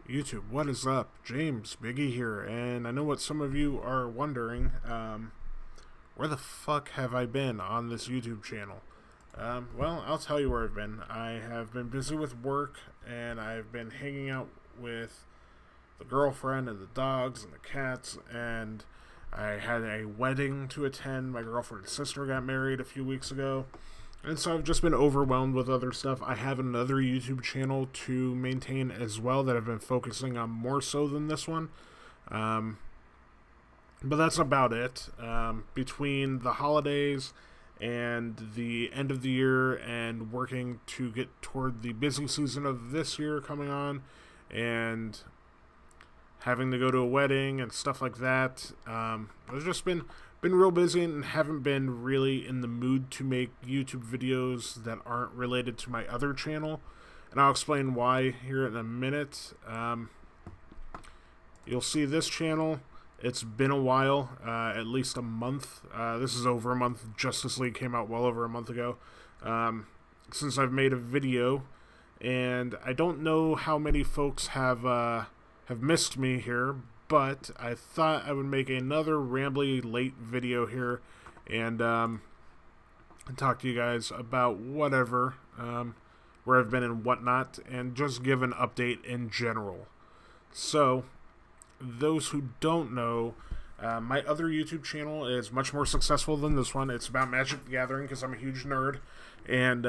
YouTube, what is up? James Biggie here, and I know what some of you are wondering. Where the fuck have I been on this YouTube channel? Well, I'll tell you where I've been. I have been busy with work, and I've been hanging out with the girlfriend and the dogs and the cats, and I had a wedding to attend. My girlfriend's sister got married a few weeks ago. And so I've just been overwhelmed with other stuff. I have another YouTube channel to maintain as well that I've been focusing on more so than this one. But that's about it. Between the holidays and the end of the year and working to get toward the busy season of this year coming on and having to go to a wedding and stuff like that, I've just been real busy and haven't been really in the mood to make YouTube videos that aren't related to my other channel. And I'll explain why here in a minute. You'll see this channel. It's been a while, at least a month. This is over a month. Justice League came out well over a month ago. Since I've made a video, and I don't know how many folks have missed me here, but I thought I would make another rambly late video here and talk to you guys about whatever, where I've been and whatnot, and just give an update in general. So, those who don't know, my other YouTube channel is much more successful than this one. It's about Magic the Gathering because I'm a huge nerd, and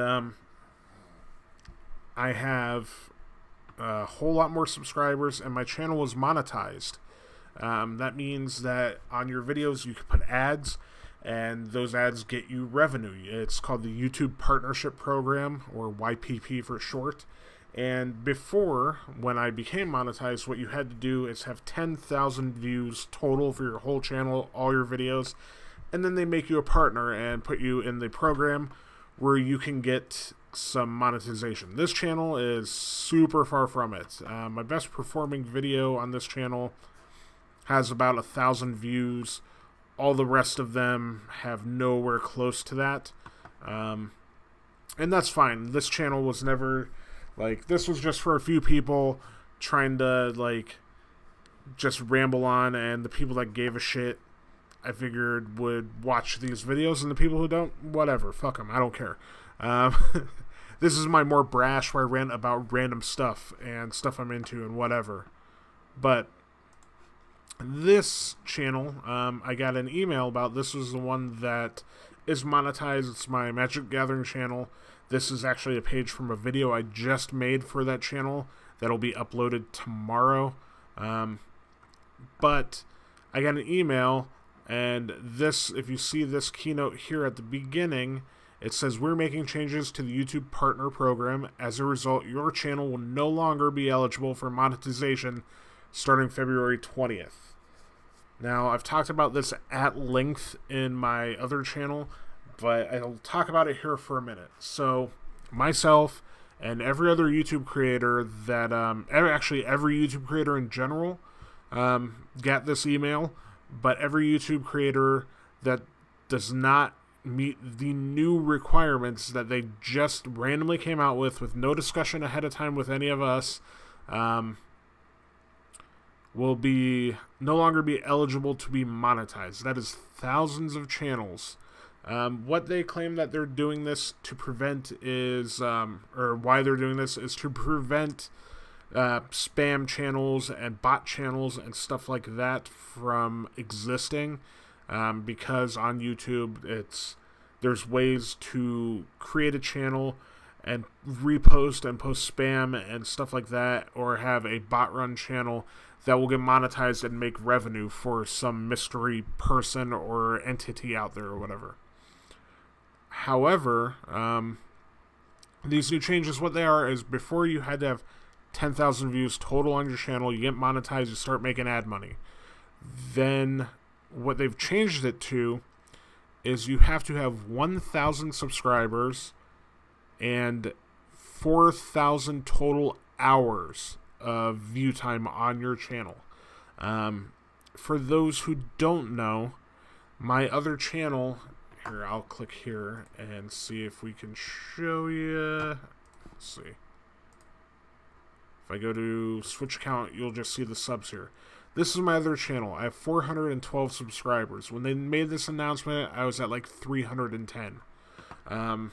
I have a whole lot more subscribers, and my channel is monetized. That means that on your videos you can put ads, and those ads get you revenue. It's called the YouTube Partnership Program, or YPP for short. And before, when I became monetized, what you had to do is have 10,000 views total for your whole channel, all your videos, and then they make you a partner and put you in the program where you can get some monetization. This channel is super far from it. My best performing video on this channel has about 1,000 views. All the rest of them have nowhere close to that. And that's fine. This channel was never, this was just for a few people trying to, just ramble on, and the people that gave a shit, I figured, would watch these videos, and the people who don't, whatever, fuck them, I don't care. This is my more brash, where I rant about random stuff, and stuff I'm into, and whatever. But this channel, I got an email about. This was the one that is monetized. It's my Magic Gathering channel. This is actually a page from a video I just made for that channel that'll be uploaded tomorrow. But I got an email, and this, if you see this keynote here at the beginning, it says, "We're making changes to the YouTube Partner Program. As a result, your channel will no longer be eligible for monetization starting February 20th. Now, I've talked about this at length in my other channel, but I'll talk about it here for a minute. So, myself and every other YouTube creator that, actually every YouTube creator in general, got this email, but every YouTube creator that does not meet the new requirements that they just randomly came out with no discussion ahead of time with any of us, will no longer be eligible to be monetized. That is thousands of channels. What they claim that they're doing this to prevent is, or why they're doing this, is to prevent spam channels and bot channels and stuff like that from existing. Because on YouTube, there's ways to create a channel and repost and post spam and stuff like that, or have a bot run channel that will get monetized and make revenue for some mystery person or entity out there or whatever. However, these new changes, what they are is, before you had to have 10,000 views total on your channel, you get monetized, you start making ad money. Then what they've changed it to is you have to have 1,000 subscribers and 4,000 total hours of view time on your channel. For those who don't know, my other channel, here, I'll click here and see if we can show you. Let's see. If I go to Switch account, you'll just see the subs here. This is my other channel. I have 412 subscribers. When they made this announcement, I was at like 310. And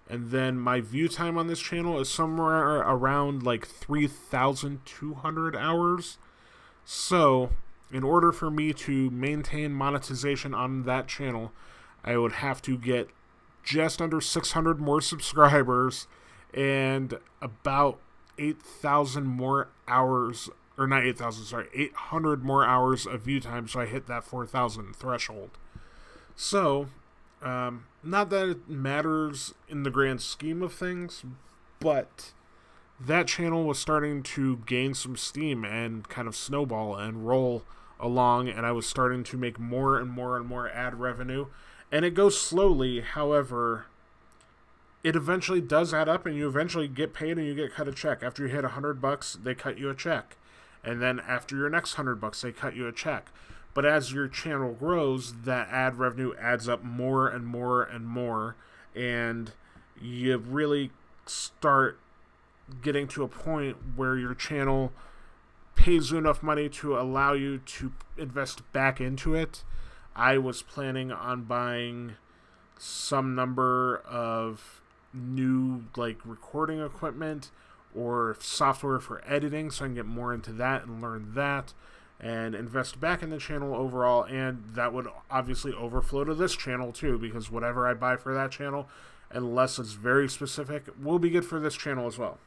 then my view time on this channel is somewhere around like 3,200 hours. So, in order for me to maintain monetization on that channel, I would have to get just under 600 more subscribers and about 8,000 more hours, or not 8,000, sorry, 800 more hours of view time, so I hit that 4,000 threshold. So, not that it matters in the grand scheme of things, but that channel was starting to gain some steam and kind of snowball and roll along, and I was starting to make more and more and more ad revenue. And it goes slowly, however, it eventually does add up, and you eventually get paid and you get cut a check. After you hit $100, they cut you a check. And then after your next $100, they cut you a check. But as your channel grows, that ad revenue adds up more and more and more, and you really start getting to a point where your channel pays you enough money to allow you to invest back into it. I was planning on buying some number of new recording equipment or software for editing so I can get more into that and learn that and invest back in the channel overall, and that would obviously overflow to this channel too, because whatever I buy for that channel, unless it's very specific, will be good for this channel as well.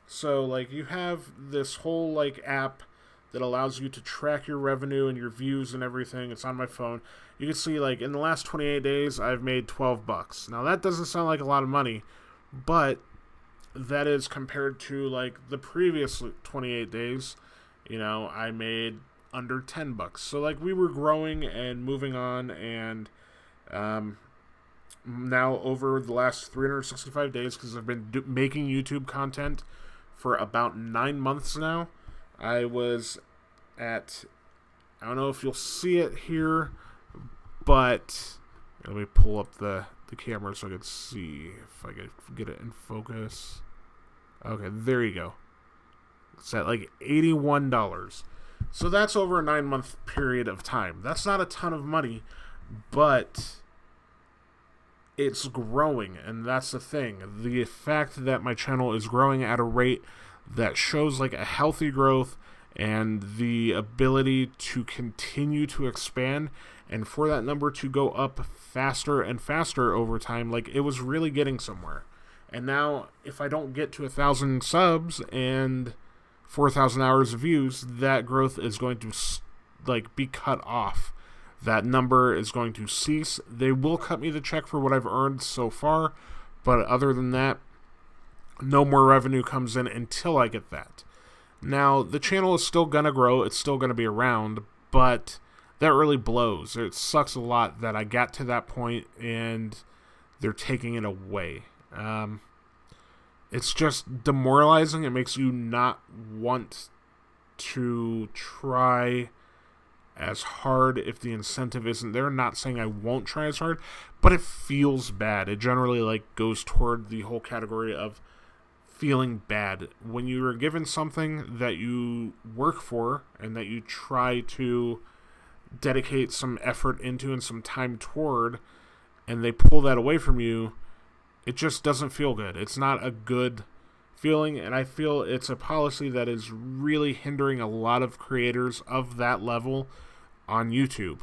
So you have this whole app that allows you to track your revenue and your views and everything. It's on my phone. You can see in the last 28 days I've made $12. Now that doesn't sound like a lot of money, but that is compared to the previous 28 days. I made under $10. So we were growing and moving on, and now over the last 365 days, because I've been making YouTube content for about 9 months now, I was at, I don't know if you'll see it here, but let me pull up the camera so I can see if I can get it in focus. Okay, there you go. It's at $81. So that's over a 9-month period of time. That's not a ton of money, but it's growing, and that's the thing. The fact that my channel is growing at a rate that shows a healthy growth and the ability to continue to expand, and for that number to go up faster and faster over time, it was really getting somewhere. And now, if I don't get to 1,000 subs and 4,000 hours of views, that growth is going to be cut off. That number is going to cease. They will cut me the check for what I've earned so far, but other than that, no more revenue comes in until I get that. Now, the channel is still going to grow. It's still going to be around, but that really blows. It sucks a lot that I got to that point and they're taking it away. It's just demoralizing. It makes you not want to try as hard if the incentive isn't there. Not saying I won't try as hard, but it feels bad. It generally goes toward the whole category of feeling bad. When you are given something that you work for and that you try to dedicate some effort into and some time toward, and they pull that away from you, it just doesn't feel good. It's not a good feeling, and I feel it's a policy that is really hindering a lot of creators of that level on YouTube.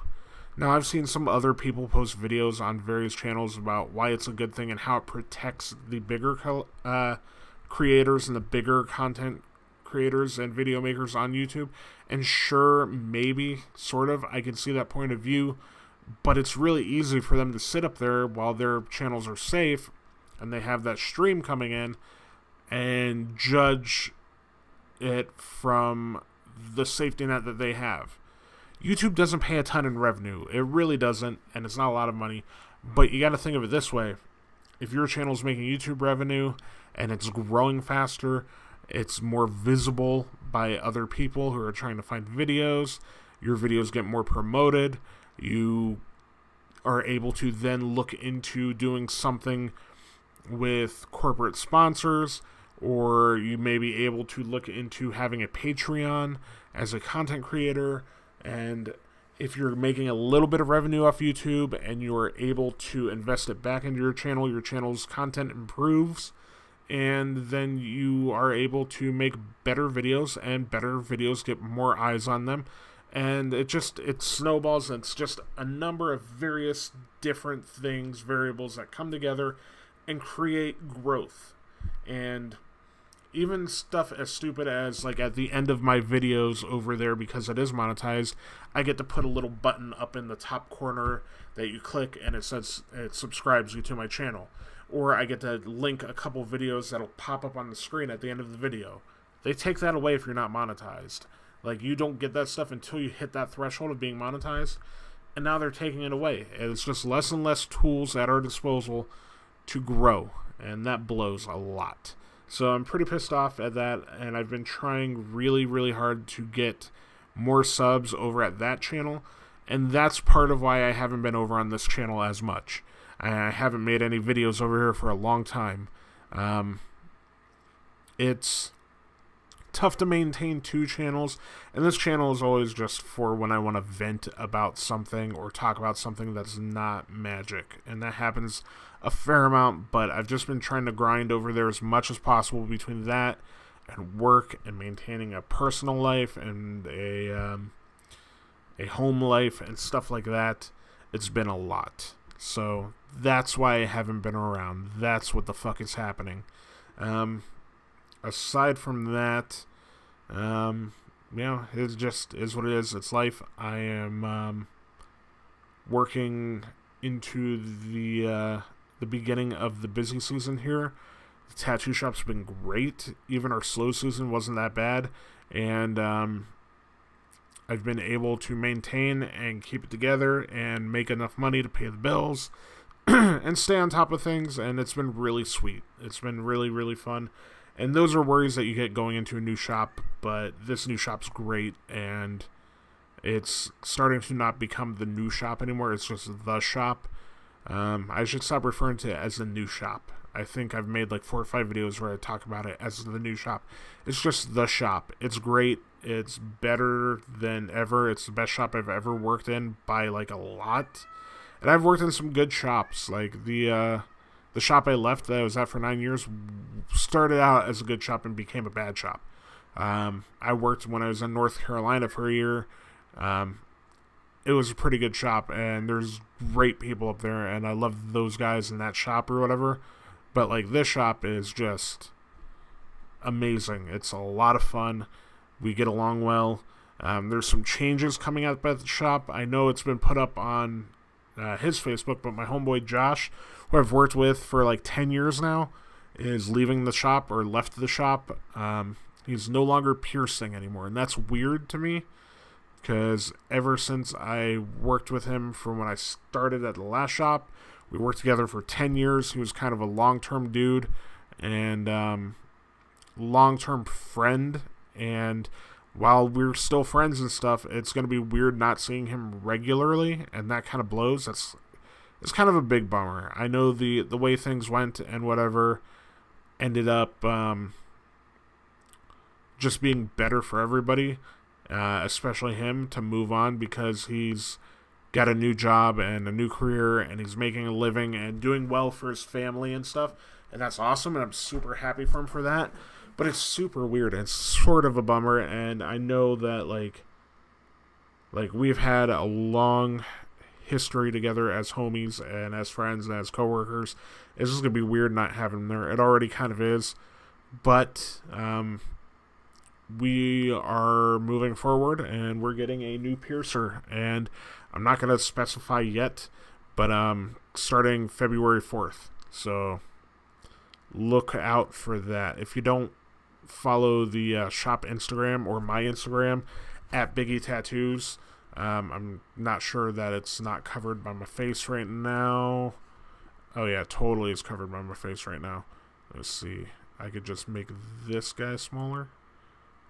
Now, I've seen some other people post videos on various channels about why it's a good thing and how it protects the bigger creators and the bigger content creators and video makers on YouTube. And sure, maybe, sort of, I can see that point of view, but it's really easy for them to sit up there while their channels are safe and they have that stream coming in and judge it from the safety net that they have. YouTube doesn't pay a ton in revenue. It really doesn't, and it's not a lot of money. But you got to think of it this way. If your channel's making YouTube revenue and it's growing faster, it's more visible by other people who are trying to find videos, your videos get more promoted, you are able to then look into doing something with corporate sponsors or you may be able to look into having a Patreon as a content creator. And if you're making a little bit of revenue off YouTube and you are able to invest it back into your channel's content improves, and then you are able to make better videos, and better videos get more eyes on them, and it snowballs, and it's just a number of various different things, variables that come together and create growth. And even stuff as stupid as, like, at the end of my videos over there, because it is monetized, I get to put a little button up in the top corner that you click, and it says it subscribes you to my channel. Or I get to link a couple videos that'll pop up on the screen at the end of the video. They take that away if you're not monetized. Like, you don't get that stuff until you hit that threshold of being monetized, and now they're taking it away. And it's just less and less tools at our disposal to grow, and that blows a lot. So I'm pretty pissed off at that, and I've been trying really, really hard to get more subs over at that channel, and that's part of why I haven't been over on this channel as much. I haven't made any videos over here for a long time. It's tough to maintain two channels, and this channel is always just for when I want to vent about something or talk about something that's not magic, and that happens a fair amount. But I've just been trying to grind over there as much as possible between that and work and maintaining a personal life and a home life and stuff like that. It's been a lot, so that's why I haven't been around. That's what the fuck is happening. Aside from that, it just is what it is. It's life. I am working into the beginning of the busy season here. The tattoo shop's been great. Even our slow season wasn't that bad, and I've been able to maintain and keep it together and make enough money to pay the bills and stay on top of things, and it's been really sweet. It's been really, really fun. And those are worries that you get going into a new shop, but this new shop's great, and it's starting to not become the new shop anymore. It's just the shop. I should stop referring to it as the new shop. I think I've made like 4 or 5 videos where I talk about it as the new shop. It's just the shop. It's great. It's better than ever. It's the best shop I've ever worked in by like a lot. And I've worked in some good shops. Like the shop I left that I was at for 9 years started out as a good shop and became a bad shop. I worked when I was in North Carolina for a year. It was a pretty good shop, and there's great people up there, and I love those guys in that shop or whatever. But like, this shop is just amazing. It's a lot of fun. We get along well. There's some changes coming up at the shop. I know it's been put up on his Facebook, but my homeboy Josh, who I've worked with for like 10 years now, is leaving the shop, or left the shop. He's no longer piercing anymore, and that's weird to me, because ever since I worked with him from when I started at the last shop, we worked together for 10 years. He was kind of a long-term dude and long-term friend, and while we're still friends and stuff, it's going to be weird not seeing him regularly, and that kind of blows. It's kind of a big bummer. I know the way things went and whatever ended up just being better for everybody, especially him, to move on, because he's got a new job and a new career, and he's making a living and doing well for his family and stuff, and that's awesome, and I'm super happy for him for that. But it's super weird. It's sort of a bummer, and I know that like we've had a long history together as homies and as friends and as coworkers. It's just gonna be weird not having him there. It already kind of is, but we are moving forward, and we're getting a new piercer, and I'm not gonna specify yet, but starting February 4th. So look out for that. If you don't follow the shop Instagram or my Instagram at Biggie Tattoos, I'm not sure that it's not covered by my face right now. Oh yeah, totally is covered by my face right now. Let's see. I could just make this guy smaller,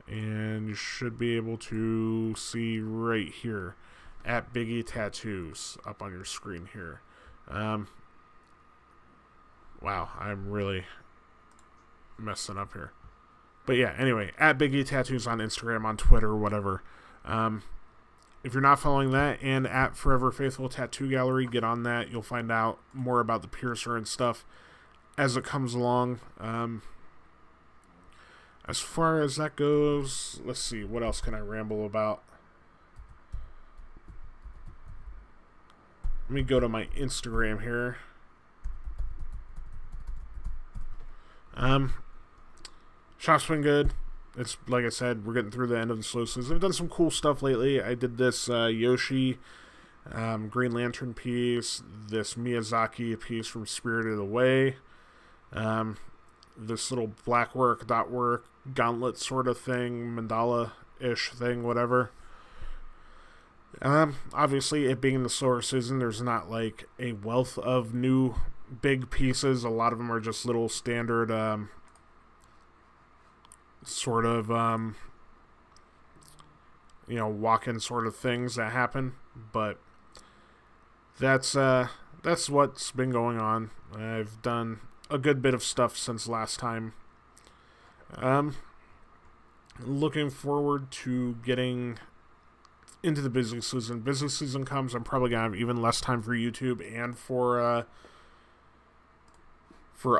and you should be able to see right here at Biggie Tattoos up on your screen here. Wow, I'm really messing up here. But yeah, anyway, at Biggie Tattoos on Instagram, on Twitter, whatever. If you're not following that, and at Forever Faithful Tattoo Gallery, get on that. You'll find out more about the piercer and stuff as it comes along. As far as that goes, let's see, what else can I ramble about? Let me go to my Instagram here. Shop's been good. It's, like I said, we're getting through the end of the slow season. I've done some cool stuff lately. I did this Yoshi Green Lantern piece, this Miyazaki piece from Spirited Away, this little black work, dot work, gauntlet sort of thing, mandala-ish thing, whatever. Obviously, it being the slower season, there's not like a wealth of new big pieces. A lot of them are just little standard sort of walk-in sort of things that happen. But that's what's been going on. I've done a good bit of stuff since last time. Looking forward to getting into the busy season. Busy season comes, I'm probably gonna have even less time for YouTube and for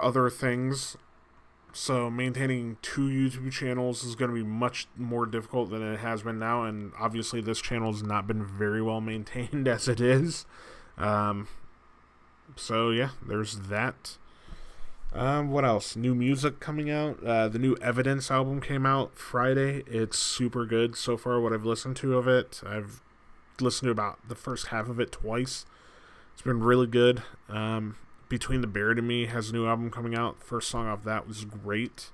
other things. So maintaining 2 YouTube channels is going to be much more difficult than it has been now, and obviously this channel has not been very well maintained as it is. So yeah, there's that. What else? New music coming out. The new Evidence album came out Friday. It's super good so far, what I've listened to of it. I've listened to about the first half of it twice. It's been really good. Between the Buried and Me has a new album coming out. First song off that was great.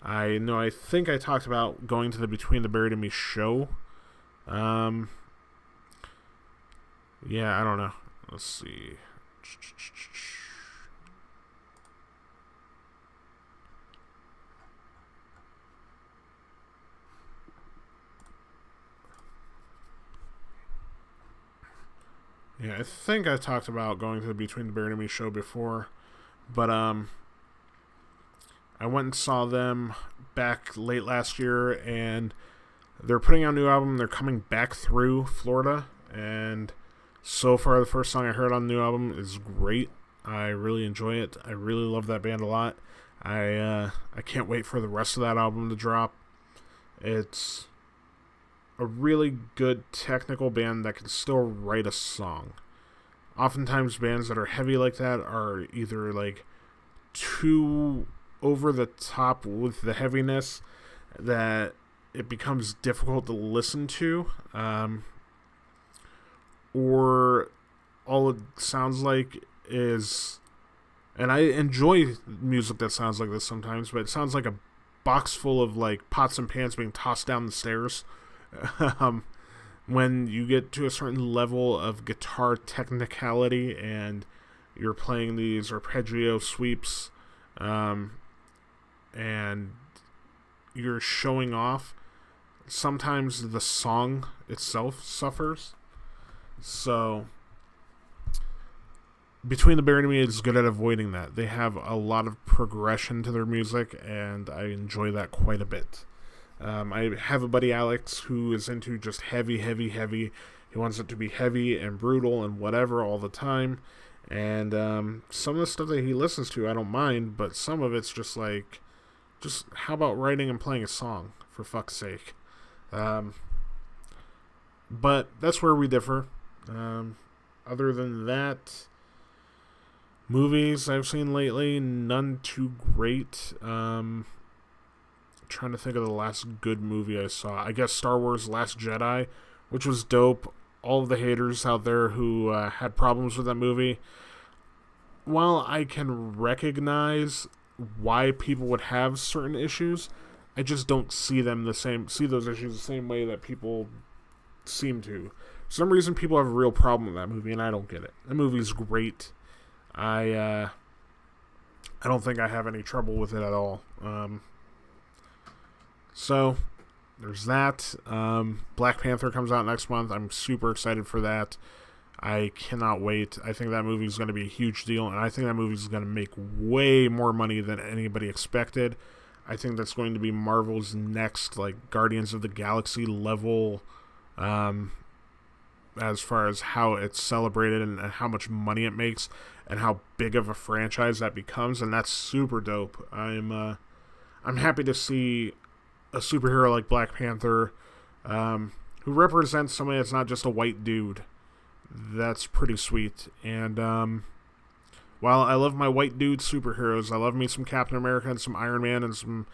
I think I talked about going to the Between the Buried and Me show. Yeah, I don't know. Let's see. Yeah, I think I talked about going to the Between the Buried and Me show before, but I went and saw them back late last year, and they're putting out a new album. They're coming back through Florida, and so far the first song I heard on the new album is great. I really enjoy it. I really love that band a lot. I can't wait for the rest of that album to drop. It's a really good technical band that can still write a song. Oftentimes bands that are heavy like that are either like too over the top with the heaviness that it becomes difficult to listen to, or all it sounds like is, and I enjoy music that sounds like this sometimes, but it sounds like a box full of like pots and pans being tossed down the stairs. When you get to a certain level of guitar technicality and you're playing these arpeggio sweeps, and you're showing off, sometimes the song itself suffers. So Between the Buried and Me is good at avoiding that. They have a lot of progression to their music, and I enjoy that quite a bit. I have a buddy, Alex, who is into just heavy. He wants it to be heavy and brutal and whatever all the time. And some of the stuff that he listens to, I don't mind, but some of it's just like, just how about writing and playing a song, for fuck's sake? But that's where we differ. Other than that, movies I've seen lately, none too great. Trying to think of the last good movie I saw. I guess Star Wars Last Jedi, which was dope. All of the haters out there who had problems with that movie, while I can recognize why people would have certain issues, I just don't see those issues the same way that people seem to. For some reason, people have a real problem with that movie, and I don't get it. The movie's great. I don't think I have any trouble with it at all. So, there's that. Black Panther comes out next month. I'm super excited for that. I cannot wait. I think that movie is going to be a huge deal, and I think that movie is going to make way more money than anybody expected. I think that's going to be Marvel's next, like, Guardians of the Galaxy level, as far as how it's celebrated and how much money it makes and how big of a franchise that becomes, and that's super dope. I'm happy to see a superhero like Black Panther, who represents somebody that's not just a white dude. That's pretty sweet. And while I love my white dude superheroes, I love me some Captain America and some Iron Man and some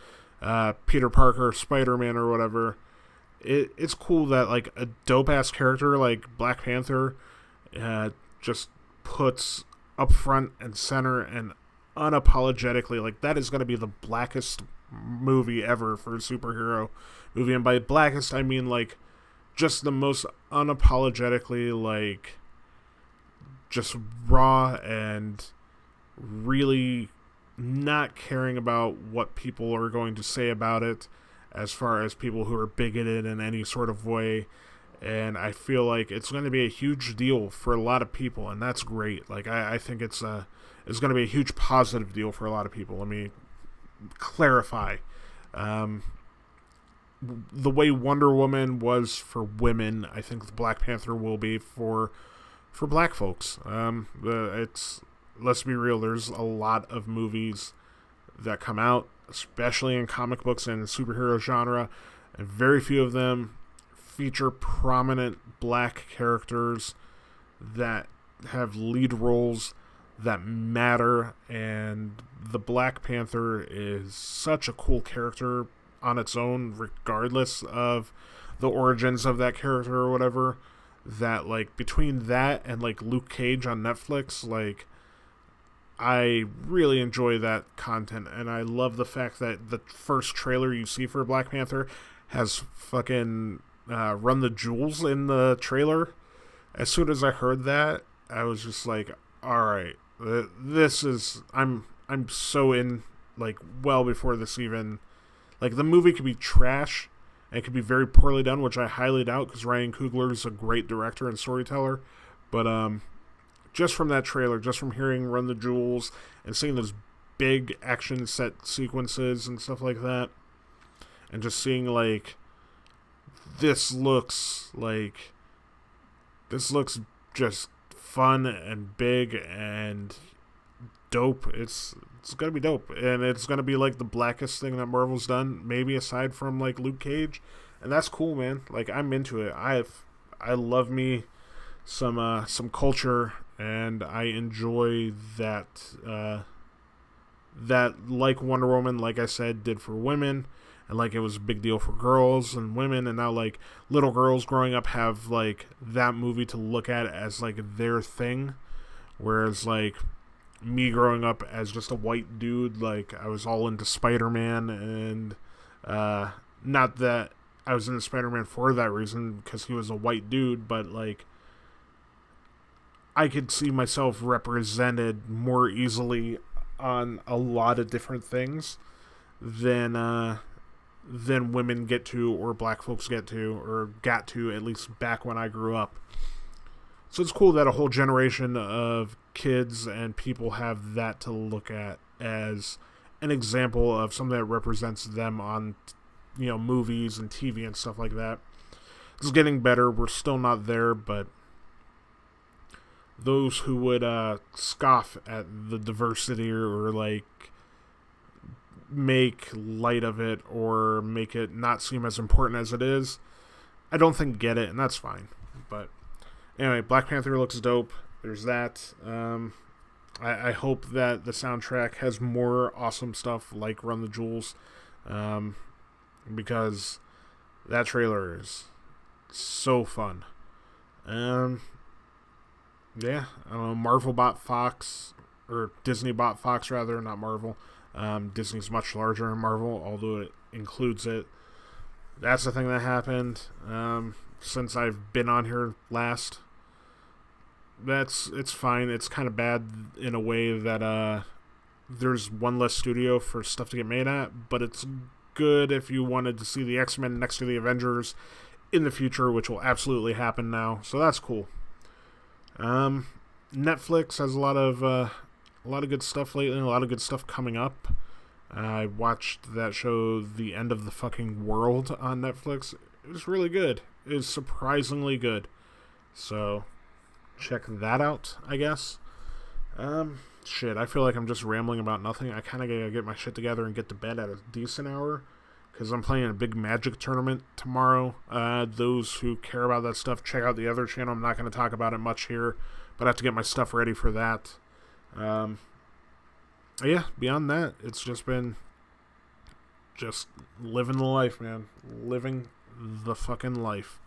Peter Parker, Spider-Man or whatever. It's cool that, like, a dope-ass character like Black Panther just puts up front and center and unapologetically, like, that is going to be the blackest movie ever for a superhero movie. And by blackest, I mean, like, just the most unapologetically, like, just raw and really not caring about what people are going to say about it, as far as people who are bigoted in any sort of way. And I feel like it's going to be a huge deal for a lot of people, and that's great. Like, I think it's going to be a huge positive deal for a lot of people. Let me clarify. The way Wonder Woman was for women, I think the Black Panther will be for black folks. Let's be real, there's a lot of movies that come out, especially in comic books and superhero genre, and very few of them feature prominent black characters that have lead roles that matter. And the Black Panther is such a cool character on its own, regardless of the origins of that character or whatever, that, like, between that and, like, Luke Cage on Netflix, like, I really enjoy that content, and I love the fact that the first trailer you see for Black Panther has fucking Run the Jewels in the trailer. As soon as I heard that, I was just like, alright, this is, I'm so in, like, well before this even, like, the movie could be trash, and it could be very poorly done, which I highly doubt, because Ryan Coogler is a great director and storyteller, but, just from that trailer, just from hearing Run the Jewels and seeing those big action set sequences and stuff like that, and just seeing, like, this looks just fun and big and dope. It's gonna be dope, and it's gonna be, like, the blackest thing that Marvel's done, maybe aside from, like, Luke Cage, and that's cool, man. Like, I'm into it. I love me some culture, and I enjoy that, like Wonder Woman, like I said, did for women, and, like, it was a big deal for girls and women, and now, like, little girls growing up have, like, that movie to look at as, like, their thing, whereas, like, me growing up as just a white dude, like, I was all into Spider-Man, and, not that I was into Spider-Man for that reason, because he was a white dude, but, like, I could see myself represented more easily on a lot of different things than women get to, or black folks get to, or got to, at least back when I grew up. So it's cool that a whole generation of kids and people have that to look at as an example of something that represents them on, movies and TV and stuff like that. It's getting better. We're still not there, but those who would scoff at the diversity or like make light of it or make it not seem as important as it is, I don't think get it, and that's fine. But anyway, Black Panther looks dope. There's that. I hope that the soundtrack has more awesome stuff like Run the Jewels, because that trailer is so fun. Yeah, I don't know, Marvel bought Fox, or Disney bought Fox rather, not Marvel. Disney's much larger than Marvel, although it includes it. That's the thing that happened since I've been on here last. It's fine. It's kind of bad in a way that there's one less studio for stuff to get made at, but it's good if you wanted to see the X-Men next to the Avengers in the future, which will absolutely happen now. So that's cool. Netflix has a lot of good stuff lately, and a lot of good stuff coming up. I watched that show, The End of the Fucking World, on Netflix. It was really good. It was surprisingly good. So, check that out, I guess. Shit, I feel like I'm just rambling about nothing. I kind of gotta get my shit together and get to bed at a decent hour, because I'm playing a big Magic tournament tomorrow. Those who care about that stuff, check out the other channel. I'm not going to talk about it much here, but I have to get my stuff ready for that. Yeah, beyond that, it's just been just living the life, man. Living the fucking life.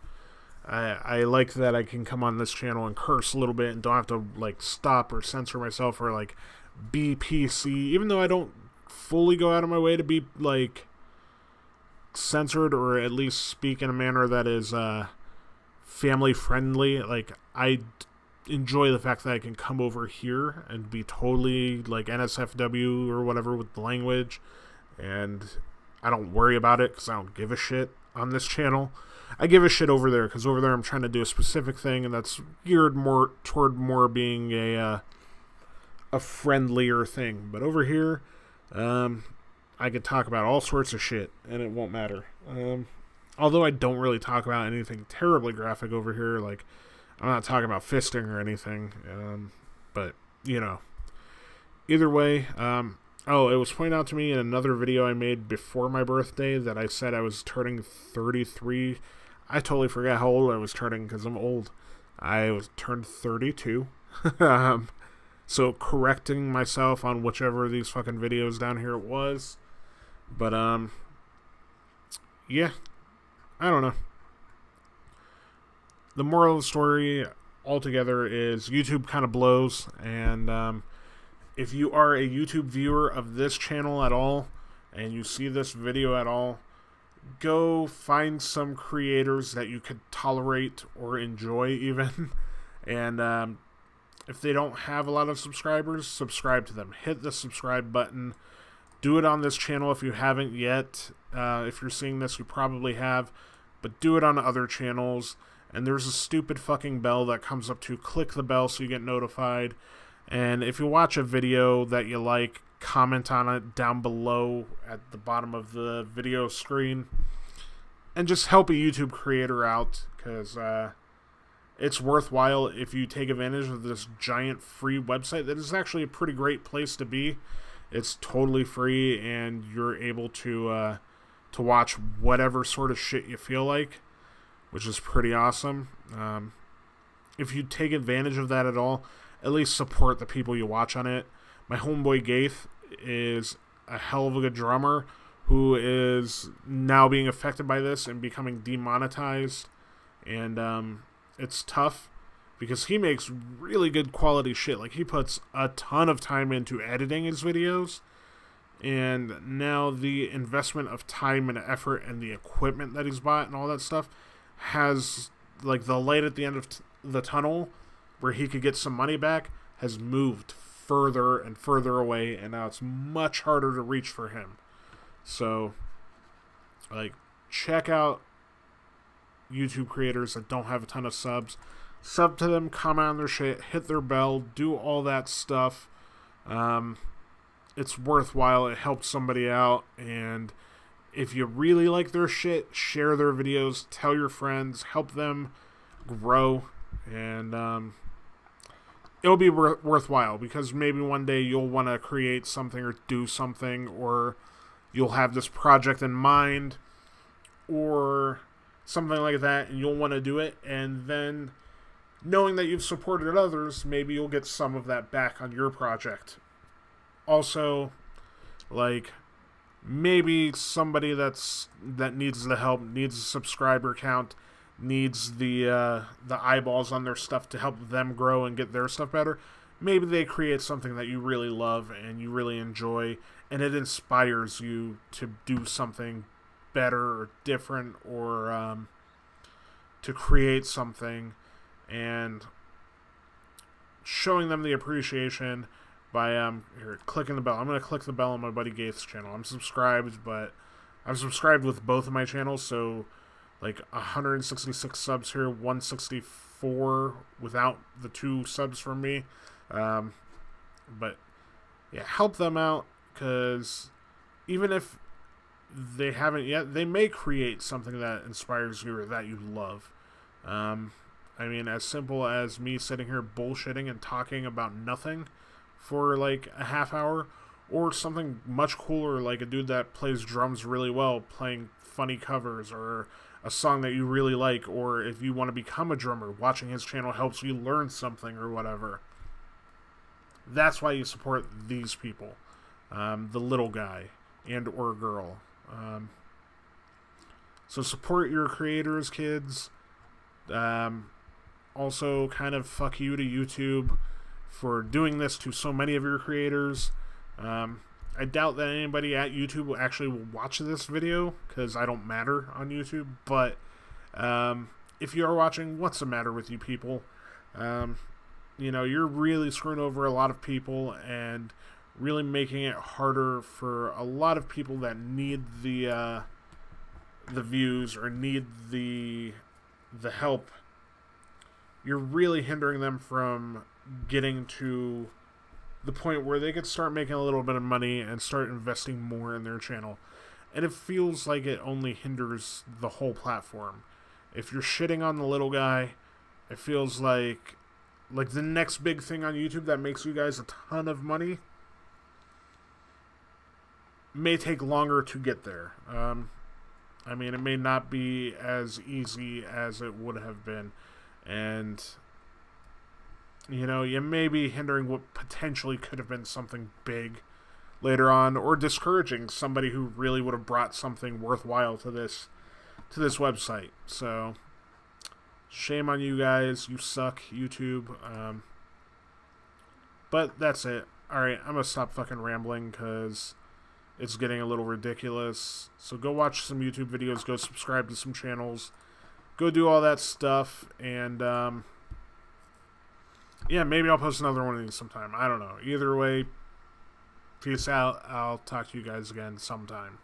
I like that I can come on this channel and curse a little bit and don't have to, like, stop or censor myself or, like, be PC. Even though I don't fully go out of my way to be, like, censored or at least speak in a manner that is family friendly. Like, I enjoy the fact that I can come over here and be totally, like, NSFW or whatever with the language, and I don't worry about it because I don't give a shit on this channel. I give a shit over there because over there I'm trying to do a specific thing, and that's geared more toward more being a friendlier thing. But over here, I could talk about all sorts of shit, and it won't matter. Although I don't really talk about anything terribly graphic over here, like, I'm not talking about fisting or anything, but, you know. Either way, oh, it was pointed out to me in another video I made before my birthday that I said I was turning 33. I totally forgot how old I was turning because I'm old. I turned 32. So correcting myself on whichever of these fucking videos down here it was. But, yeah. I don't know. The moral of the story altogether is YouTube kind of blows, and, if you are a YouTube viewer of this channel at all, and you see this video at all, go find some creators that you could tolerate or enjoy even, and if they don't have a lot of subscribers, subscribe to them. Hit the subscribe button. Do it on this channel if you haven't yet. If you're seeing this, you probably have, but do it on other channels. And there's a stupid fucking bell that comes up to click the bell so you get notified. And if you watch a video that you like, comment on it down below at the bottom of the video screen. And just help a YouTube creator out, because it's worthwhile if you take advantage of this giant free website that is actually a pretty great place to be. It's totally free, and you're able to watch whatever sort of shit you feel like, which is pretty awesome. If you take advantage of that at all, at least support the people you watch on it. My homeboy Gaith is a hell of a good drummer who is now being affected by this and becoming demonetized. And it's tough because he makes really good quality shit. Like, he puts a ton of time into editing his videos. And now the investment of time and effort and the equipment that he's bought and all that stuff has, like, the light at the end of the tunnel where he could get some money back has moved further and further away, and now it's much harder to reach for him. So, like, check out YouTube creators that don't have a ton of subs. Sub to them, comment on their shit, hit their bell, do all that stuff. It's worthwhile. It helps somebody out, and if you really like their shit, share their videos, tell your friends, help them grow, and it'll be worthwhile, because maybe one day you'll want to create something or do something, or you'll have this project in mind or something like that, and you'll want to do it, and then knowing that you've supported others, maybe you'll get some of that back on your project. Also, like, maybe somebody that needs the help, needs a subscriber count, needs the eyeballs on their stuff to help them grow and get their stuff better. Maybe they create something that you really love and you really enjoy, and it inspires you to do something better or different, or to create something, and showing them the appreciation by here, clicking the bell. I'm going to click the bell on my buddy Gaith's channel. I'm subscribed, but I'm subscribed with both of my channels, so like 166 subs here, 164 without the 2 subs from me. But yeah, help them out, because even if they haven't yet, they may create something that inspires you or that you love. I mean, as simple as me sitting here bullshitting and talking about nothing for like a half hour, or something much cooler like a dude that plays drums really well playing funny covers, or a song that you really like, or if you want to become a drummer, watching his channel helps you learn something or whatever. That's why you support these people, the little guy and or girl. So support your creators, kids. Also, kind of fuck you to YouTube for doing this to so many of your creators. I doubt that anybody at YouTube will actually watch this video, because I don't matter on YouTube. But if you are watching, what's the matter with you people? You know, you're really screwing over a lot of people and really making it harder for a lot of people that need the views or need the help. You're really hindering them from getting to the point where they could start making a little bit of money and start investing more in their channel. And it feels like it only hinders the whole platform. If you're shitting on the little guy, it feels like the next big thing on YouTube that makes you guys a ton of money may take longer to get there. I mean, it may not be as easy as it would have been. And, you know, you may be hindering what potentially could have been something big later on, or discouraging somebody who really would have brought something worthwhile to this website. So, shame on you guys. You suck, YouTube. But that's it. Alright, I'm gonna stop fucking rambling, because it's getting a little ridiculous. So go watch some YouTube videos, go subscribe to some channels, go do all that stuff, and yeah, maybe I'll post another one of these sometime. I don't know. Either way, peace out. I'll talk to you guys again sometime.